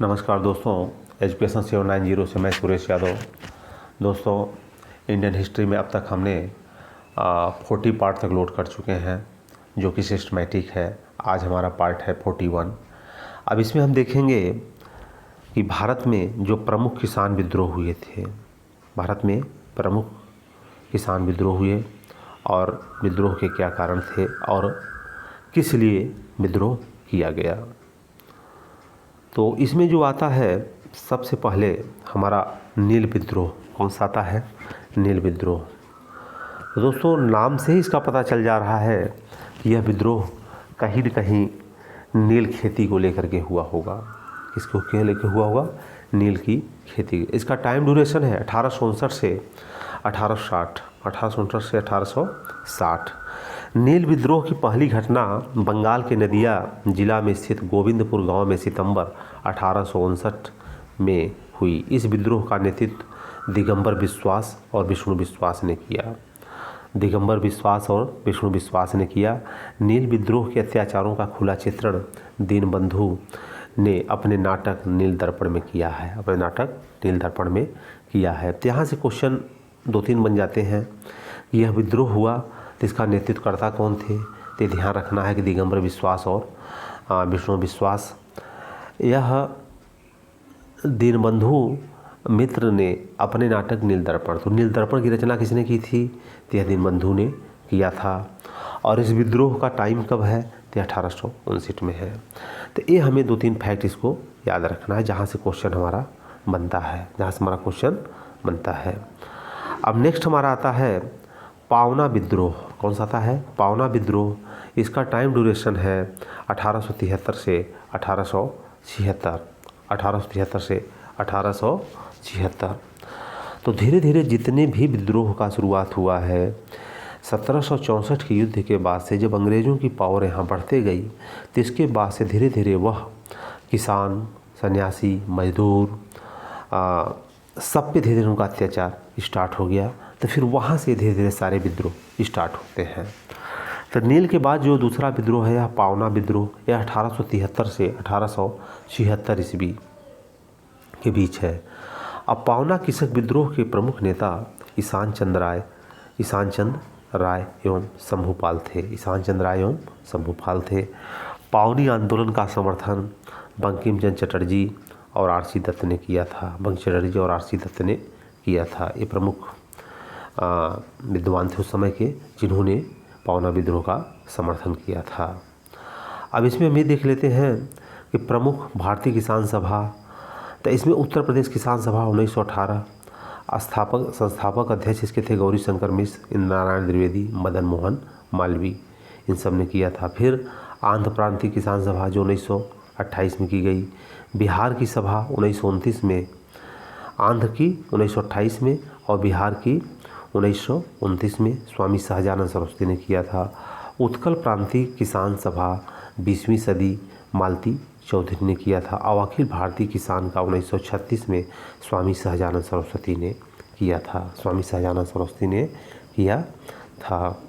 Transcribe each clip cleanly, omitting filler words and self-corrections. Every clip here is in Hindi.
नमस्कार दोस्तों, एजुकेशन 790 से मैं सुरेश यादव। दोस्तों, इंडियन हिस्ट्री में अब तक हमने 40 पार्ट तक लोड कर चुके हैं, जो कि सिस्टमेटिक है। आज हमारा पार्ट है 41। अब इसमें हम देखेंगे कि भारत में जो प्रमुख किसान विद्रोह हुए थे, भारत में प्रमुख किसान विद्रोह हुए और विद्रोह के क्या कारण थे और किस लिए विद्रोह किया गया। तो इसमें जो आता है सबसे पहले हमारा नील विद्रोह। कौन सा आता है? नील विद्रोह। तो दोस्तों, नाम से ही इसका पता चल जा रहा है कि यह विद्रोह कहीं न कहीं नील खेती को लेकर के हुआ होगा। किसको क्या लेकर हुआ होगा? नील की खेती। इसका टाइम ड्यूरेशन है 1859 से 1860, 1859 से 1860। नील विद्रोह की पहली घटना बंगाल के नदिया जिला में स्थित गोविंदपुर गांव में सितंबर 1859 में हुई। इस विद्रोह का नेतृत्व दिगंबर बिश्वास और विष्णु बिश्वास ने किया। दिगंबर बिश्वास और विष्णु बिश्वास ने किया। नील विद्रोह के अत्याचारों का खुला चित्रण दीनबंधु ने अपने नाटक नील दर्पण में किया है। अपने नाटक नील दर्पण में किया है। तो यहाँ से क्वेश्चन 2-3 बन जाते हैं। यह विद्रोह हुआ तो इसका नेतृत्वकर्ता कौन थे? तो ध्यान रखना है कि दिगंबर विश्वास और विष्णु विश्वास। यह दीनबंधु मित्र ने अपने नाटक नील दर्पण, तो नील दर्पण की रचना किसने की थी? तो यह दीनबंधु ने किया था। और इस विद्रोह का टाइम कब है? तो 1859 में है। तो ये हमें 2-3 फैक्ट इसको याद रखना है, जहाँ से क्वेश्चन हमारा बनता है, जहाँ से हमारा क्वेश्चन बनता है। अब नेक्स्ट हमारा आता है पावना विद्रोह। कौन सा आता है? पावना विद्रोह। इसका टाइम ड्यूरेशन है 1873 से 1876, 1873 से 1876। तो धीरे धीरे जितने भी विद्रोह का शुरुआत हुआ है 1764 के युद्ध के बाद से, जब अंग्रेज़ों की पावर यहाँ बढ़ते गई, तो इसके बाद से धीरे धीरे वह किसान, सन्यासी, मजदूर सब पे धीरे धीरे उनका अत्याचार स्टार्ट हो गया। तो फिर वहाँ से धीरे धीरे सारे विद्रोह स्टार्ट होते हैं। तो नील के बाद जो दूसरा विद्रोह है, यह पावना विद्रोह। यह 1873 से 1876 ईस्वी के बीच है। अब पावना कृषक विद्रोह के प्रमुख नेता ईशान चंद्र राय एवं शंभूपाल थे। ईशान चंद्र राय एवं शंभूपाल थे। पावनी आंदोलन का समर्थन बंकिम चंद्र चटर्जी और आर.सी. दत्त ने किया था। बंकिम चटर्जी और आर.सी. दत्त ने किया था। ये प्रमुख विद्वान थे उस समय के, जिन्होंने पावना विद्रोह का समर्थन किया था। अब इसमें हम ये देख लेते हैं कि प्रमुख भारतीय किसान सभा। तो इसमें उत्तर प्रदेश किसान सभा 1918, संस्थापक अध्यक्ष इसके थे गौरी शंकर मिश्र, इंद्र नारायण द्विवेदी, मदन मोहन मालवीय, इन सब ने किया था। फिर आंध्र प्रांतीय किसान सभा जो 1928 में की गई। बिहार की सभा 1929 में, आंध्र की 1928 में और बिहार की 1929 में स्वामी सहजानंद सरस्वती ने किया था। उत्कल प्रांतीय किसान सभा 20वीं सदी मालती चौधरी ने किया था। और अखिल भारतीय किसान का 1936 में स्वामी सहजानंद सरस्वती ने किया था। स्वामी सहजानंद सरस्वती ने किया था।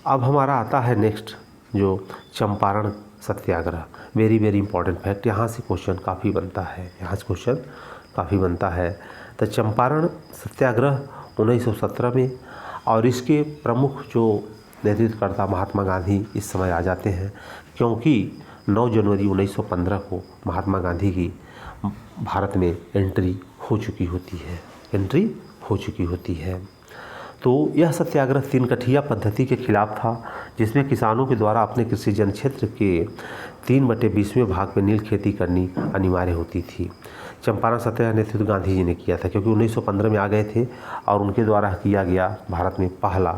अब हमारा आता है नेक्स्ट जो Champaran Satyagraha. Very very important fact. यहाँ से क्वेश्चन काफ़ी बनता है, यहाँ से क्वेश्चन काफ़ी बनता है। तो चंपारण सत्याग्रह 1917 में, और इसके प्रमुख जो नेतृत्वकर्ता महात्मा गांधी इस समय आ जाते हैं, क्योंकि 9 जनवरी 1915 को महात्मा गांधी की भारत में एंट्री हो चुकी होती है। तो यह सत्याग्रह 3 कठिया पद्धति के खिलाफ था, जिसमें किसानों के द्वारा अपने कृषि जन क्षेत्र के 3/20वें भाग में नील खेती करनी अनिवार्य होती थी। चंपारण सत्याग्रह नेतृत्व गांधी जी ने किया था, क्योंकि 1915 में आ गए थे और उनके द्वारा किया गया भारत में पहला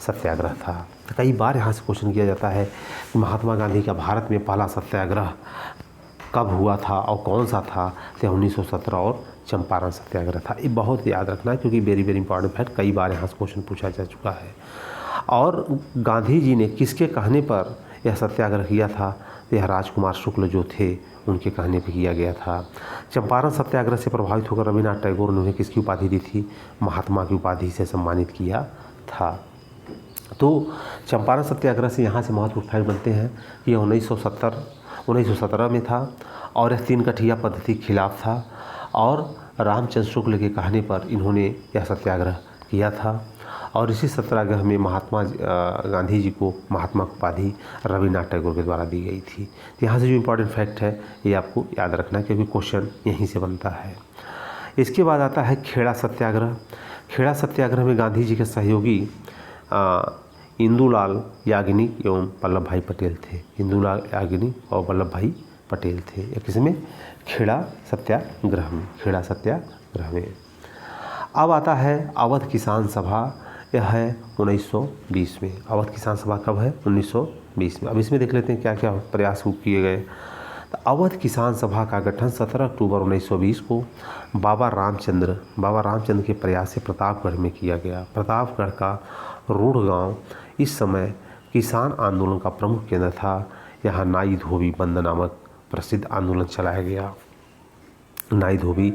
सत्याग्रह था। तो कई बार यहाँ से क्वेश्चन किया जाता है कि महात्मा गांधी का भारत में पहला सत्याग्रह कब हुआ था और कौन सा था? तो 1917 और चंपारण सत्याग्रह था। ये बहुत याद रखना है, क्योंकि वेरी वेरी इंपॉर्टेंट फैक्ट, कई बार यहाँ से क्वेश्चन पूछा जा चुका है। और गांधी जी ने किसके कहने पर यह सत्याग्रह किया था? यह राजकुमार शुक्ल जो थे उनके कहने पर किया गया था। चंपारण सत्याग्रह से प्रभावित होकर रविन्द्रनाथ टैगोर ने उन्हें किसकी उपाधि दी थी? महात्मा की उपाधि से सम्मानित किया था। तो चंपारण सत्याग्रह से यहाँ से महत्वपूर्ण फैक्ट बनते हैं कि 1917 1917 में था और यह 3 कठिया पद्धति के खिलाफ था और रामचंद्र शुक्ल के कहने पर इन्होंने यह सत्याग्रह किया था। और इसी सत्याग्रह में महात्मा गांधी जी को महात्मा उपाधि रविन्द्रनाथ टैगोर के द्वारा दी गई थी। यहाँ से जो इम्पोर्टेंट फैक्ट है ये आपको याद रखना है क्योंकि क्वेश्चन यहीं से बनता है। इसके बाद आता है खेड़ा सत्याग्रह। खेड़ा सत्याग्रह में गांधी जी के सहयोगी इंदुलाल याग्निक एवं वल्लभ भाई पटेल थे। इंदुलाल याग्निक और वल्लभ भाई पटेल थे। किसमें? खेड़ा सत्याग्रह में। खेड़ा सत्याग्रह में। अब आता है अवध किसान सभा। यह है 1920 में। अवध किसान सभा कब है? 1920 में। अब इसमें देख लेते हैं क्या क्या प्रयास किए गए। तो अवध किसान सभा का गठन 17 अक्टूबर 1920 को बाबा रामचंद्र के प्रयास से प्रतापगढ़ में किया गया। प्रतापगढ़ का रूढ़ गांव इस समय किसान आंदोलन का प्रमुख केंद्र था। यहाँ नाई धोबी बंद नामक प्रसिद्ध आंदोलन चलाया गया। नाई धोबी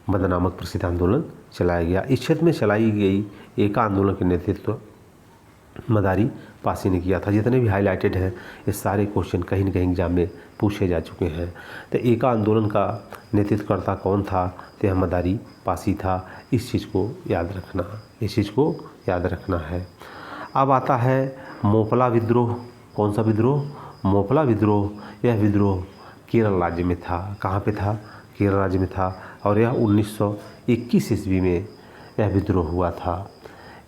बंद नामक प्रसिद्ध आंदोलन चलाया गया। इस क्षेत्र में चलाई गई एका आंदोलन के नेतृत्व मदारी पासी ने किया था। जितने भी हाईलाइटेड हैं ये सारे क्वेश्चन कहीं न कहीं एग्जाम में पूछे जा चुके हैं। तो एका आंदोलन का नेतृत्वकर्ता कौन था? तो यह मदारी पासी था। इस चीज़ को याद रखना है। अब आता है मोपला विद्रोह। कौन सा विद्रोह? मोपला विद्रोह। यह विद्रोह केरल राज्य में था। कहाँ पे था? केरल राज्य में था और यह 1921 ईस्वी में यह विद्रोह हुआ था।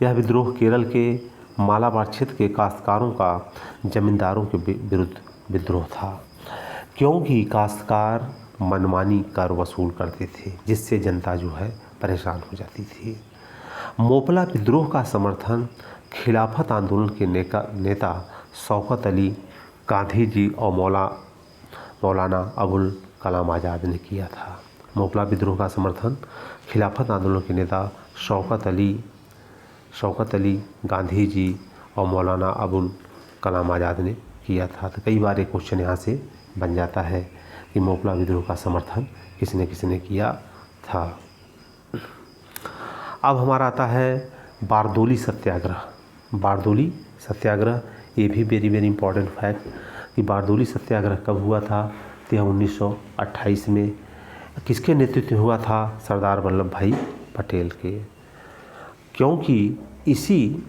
यह विद्रोह केरल के मालाबार क्षेत्र के काश्तकारों का जमींदारों के विरुद्ध विद्रोह था, क्योंकि काश्तकार मनमानी कर वसूल करते थे जिससे जनता जो है परेशान हो जाती थी। मोपला विद्रोह का समर्थन खिलाफत आंदोलन के नेता शौकत अली, गांधी जी और मौलाना अबुल कलाम आज़ाद ने किया था। मोपला विद्रोह का समर्थन खिलाफत आंदोलन के नेता शौकत अली, गांधी जी और मौलाना अबुल कलाम आज़ाद ने किया था। तो कई बार एक क्वेश्चन यहाँ से बन जाता है कि मोपला विद्रोह का समर्थन किसने किया था। अब हमारा आता है बारदोली सत्याग्रह। ये भी वेरी वेरी इंपॉर्टेंट फैक्ट कि बारदोली सत्याग्रह कब हुआ था? तो यह 1928 में। किसके नेतृत्व में हुआ था? सरदार वल्लभ भाई पटेल के। क्योंकि इसी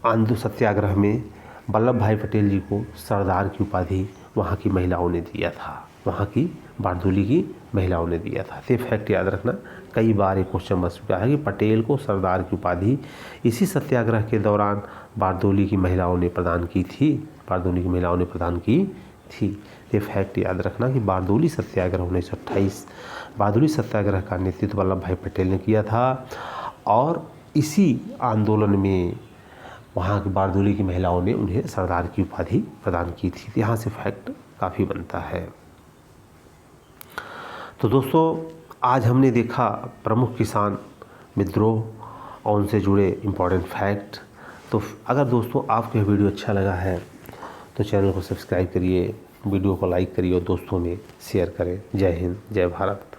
सत्याग्रह में वल्लभ भाई पटेल जी को सरदार की उपाधि वहाँ की महिलाओं ने दिया था। वहाँ की बारदोली की महिलाओं ने दिया था। ये फैक्ट याद रखना। कई बार एक क्वेश्चन बन चुका है कि पटेल को सरदार की उपाधि इसी सत्याग्रह के दौरान बारदोली की महिलाओं ने प्रदान की थी। ये फैक्ट याद रखना कि बारदोली सत्याग्रह 1928 बारदोली सत्याग्रह का नेतृत्व वल्लभ भाई पटेल ने किया था और इसी आंदोलन में वहाँ की बारदोली की महिलाओं ने उन्हें सरदार की उपाधि प्रदान की थी। यहाँ से फैक्ट काफ़ी बनता है। तो दोस्तों आज हमने देखा प्रमुख किसान विद्रोह और उनसे जुड़े इम्पोर्टेंट फैक्ट। तो अगर दोस्तों आपको यह वीडियो अच्छा लगा है तो चैनल को सब्सक्राइब करिए, वीडियो को लाइक करिए और दोस्तों में शेयर करें। जय हिंद, जय भारत।